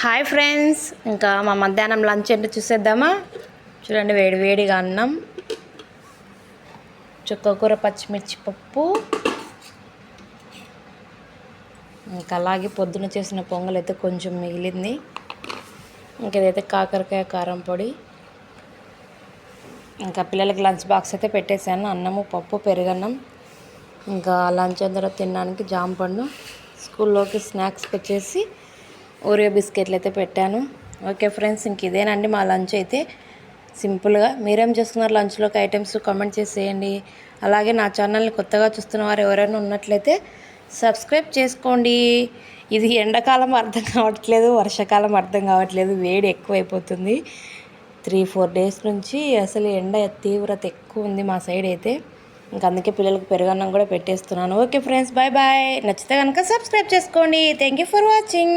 Hi friends, ఇంకా మా మధ్యాహ్నం లంచ్ ఏంటో చూసేద్దామా. చూడండి, వేడి వేడిగా అన్నం, చుక్కకూర, పచ్చిమిర్చి పప్పు, ఇంకా అలాగే పొద్దున చేసిన పొంగల్ అయితే కొంచెం మిగిలింది. ఇంకా ఇదైతే కాకరకాయ కారం పొడి. ఇంకా పిల్లలకి లంచ్ బాక్స్ అయితే పెట్టేశాను. అన్నము, పప్పు, పెరుగన్నం. ఇంకా లంచ్ అందరూ తినడానికి జాంపండు. స్కూల్లోకి స్నాక్స్కి వచ్చేసి ఓరియో బిస్కెట్లు అయితే పెట్టాను. ఓకే ఫ్రెండ్స్, ఇంక ఇదేనండి మా లంచ్ అయితే సింపుల్గా. మీరేం చేస్తున్నారు లంచ్లోకి ఐటమ్స్ కామెంట్ చేసేయండి. అలాగే నా ఛానల్ని కొత్తగా చూస్తున్న వారు ఎవరైనా ఉన్నట్లయితే సబ్స్క్రైబ్ చేసుకోండి. ఇది ఎండాకాలం అర్థం కావట్లేదు, వర్షాకాలం అర్థం కావట్లేదు, వేడి ఎక్కువైపోతుంది. 3-4 డేస్ నుంచి అసలు ఎండ తీవ్రత ఎక్కువ ఉంది మా సైడ్ అయితే. ఇంక అందుకే పిల్లలకి పెరుగన్నం కూడా పెట్టేస్తున్నాను. Okay friends, bye bye. నచ్చితే కనుక సబ్స్క్రైబ్ చేసుకోండి. Thank you for watching.